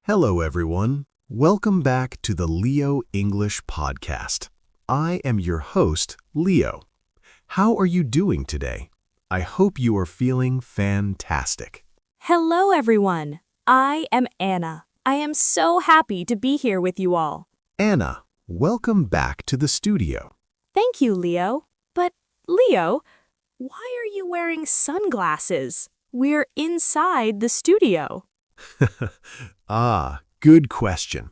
Hello, everyone. Welcome back to the Leo English podcast. I am your host, Leo. How are you doing today? I hope you are feeling fantastic. Hello, everyone. I am Anna. I am so happy to be here with you all. Anna, welcome back to the studio. Thank you, Leo. But, Leo, why are you wearing sunglasses? We're inside the studio. Good question.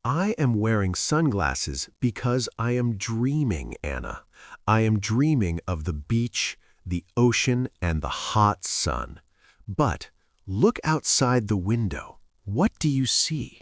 I am wearing sunglasses because I am dreaming, Anna. I am dreaming of the beach, the ocean, and the hot sun. But look outside the window. What do you see?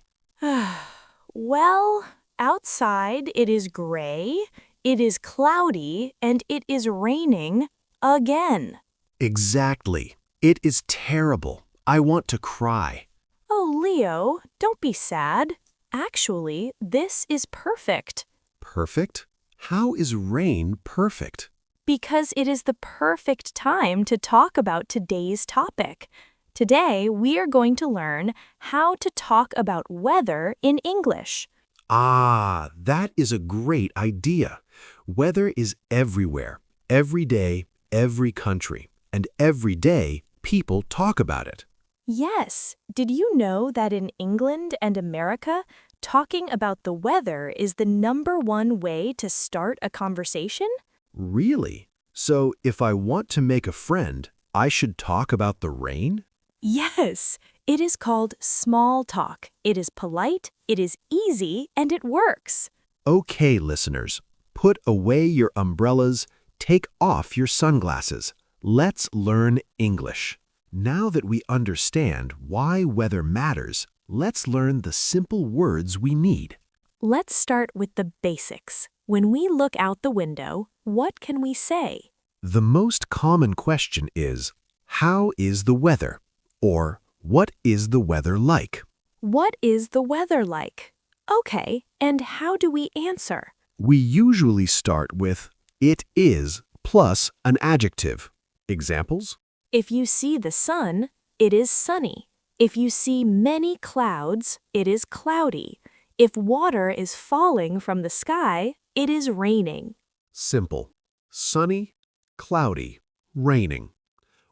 Well, outside it is gray, it is cloudy, and it is raining again. Exactly. It is terrible. I want to cry. Oh, Leo, don't be sad. Actually, this is perfect. Perfect? How is rain perfect? Because it is the perfect time to talk about today's topic. Today, we are going to learn how to talk about weather in English. That is a great idea. Weather is everywhere, every day, every country, and every day people talk about it. Yes, did you know that in England and America, talking about the weather is the #1 way to start a conversation? Really? So if I want to make a friend, I should talk about the rain? Yes, it is called small talk. It is polite, it is easy, and it works. Okay, listeners, put away your umbrellas, take off your sunglasses. Let's learn English. Now that we understand why weather matters, let's learn the simple words we need. Let's start with the basics. When we look out the window, what can we say? The most common question is, how is the weather? Or, what is the weather like? What is the weather like? Okay, and how do we answer? We usually start with, it is, plus an adjective. Examples? If you see the sun, it is sunny. If you see many clouds, it is cloudy. If water is falling from the sky, it is raining. Simple. Sunny, cloudy, raining.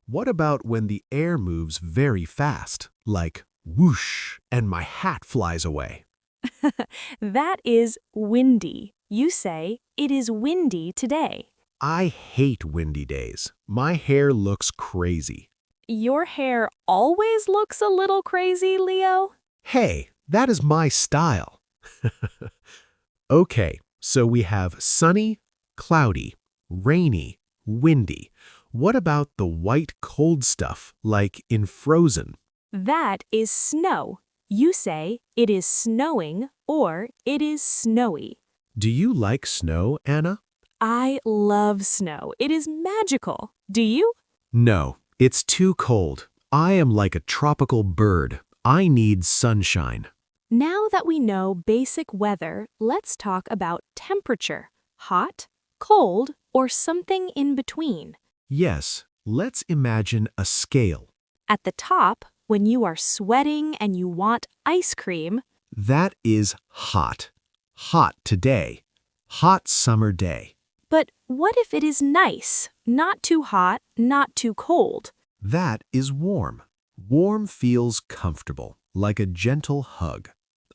What about when the air moves very fast, like whoosh, and my hat flies away? That is windy. You say, it is windy today. I hate windy days. My hair looks crazy. Your hair always looks a little crazy, Leo. Hey, that is my style. Okay, so we have sunny, cloudy, rainy, windy. What about the white cold stuff, like in Frozen? That is snow. You say, it is snowing or it is snowy. Do you like snow, Anna? I love snow. It is magical. Do you? No, it's too cold. I am like a tropical bird. I need sunshine. Now that we know basic weather, let's talk about temperature. Hot, cold, or something in between. Yes, let's imagine a scale. At the top, when you are sweating and you want ice cream, That is hot. Hot today. Hot summer day. but what if it is nice? Not too hot, not too cold. That is warm. Warm feels comfortable, like a gentle hug.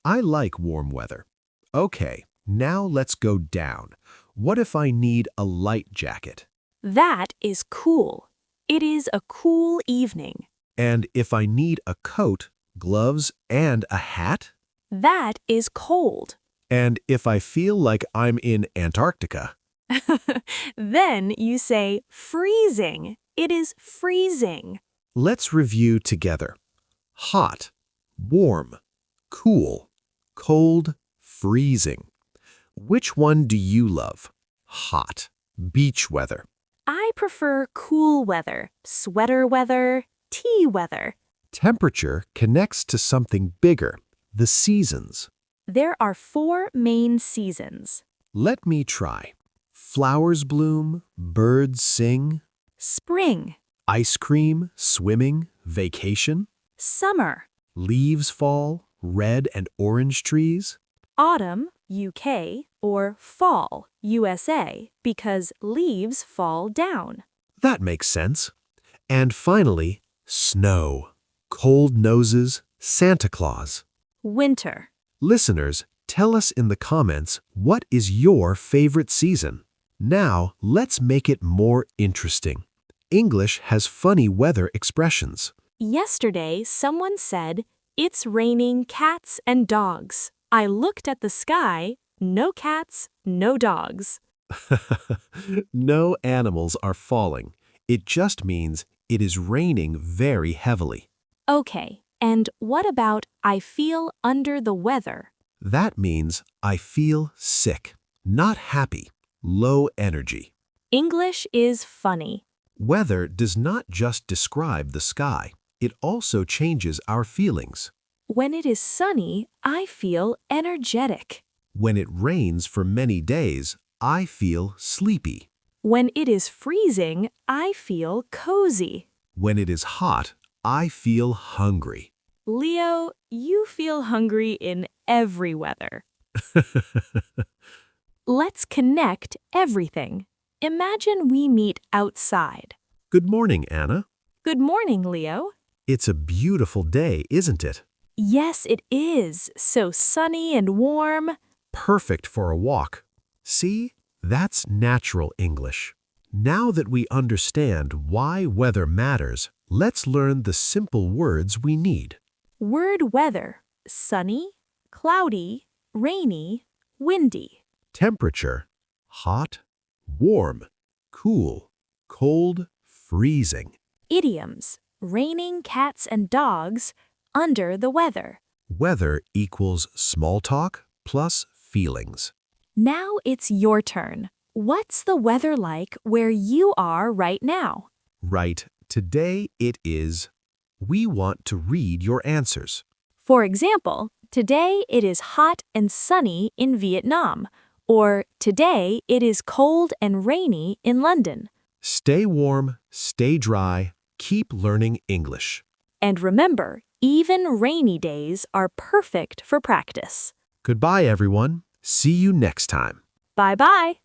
I like warm weather. Okay, now let's go down. What if I need a light jacket? That is cool. It is a cool evening. And if I need a coat, gloves, and a hat? That is cold. And if I feel like I'm in Antarctica? Then you say freezing. It is freezing. Let's review together. Hot, warm, cool, cold, freezing. Which one do you love? Hot, beach weather. I prefer cool weather, sweater weather, tea weather. Temperature connects to something bigger, the seasons. There are 4 main seasons. Let me try. Flowers bloom, birds sing, Spring, ice cream, swimming, vacation. Summer. Leaves fall, red and orange trees. Autumn, UK, or fall, USA, because leaves fall down. That makes sense. And finally, snow. Cold noses, Santa Claus. Winter. Listeners, tell us in the comments what is your favorite season. Now, let's make it more interesting. English has funny weather expressions. Yesterday, someone said, "It's raining cats and dogs." I looked at the sky, no cats, no dogs. No animals are falling. It just means it is raining very heavily. Okay, and what about I feel under the weather? That means I feel sick, not happy, low energy. English is funny. Weather does not just describe the sky. It also changes our feelings. When it is sunny, I feel energetic. When it rains for many days, I feel sleepy. When it is freezing, I feel cozy. When it is hot, I feel hungry. Leo, you feel hungry in every weather. Let's connect everything. Imagine we meet outside. Good morning, Anna. Good morning, Leo. It's a beautiful day, isn't it? Yes, it is. So sunny and warm. Perfect for a walk. See, that's natural English. Now that we understand why weather matters, let's learn the simple words we need. Word weather: sunny, cloudy, rainy, windy. Temperature: hot, warm, cool, cold, freezing. Idioms: raining cats and dogs, under the weather. Weather equals small talk plus feelings. Now it's your turn. What's the weather like where you are right now? Right, today it is. We want to read your answers. For example, today it is hot and sunny in Vietnam, or today it is cold and rainy in London. Stay warm, stay dry, keep learning English. And remember, even rainy days are perfect for practice. Goodbye, everyone. See you next time. Bye-bye.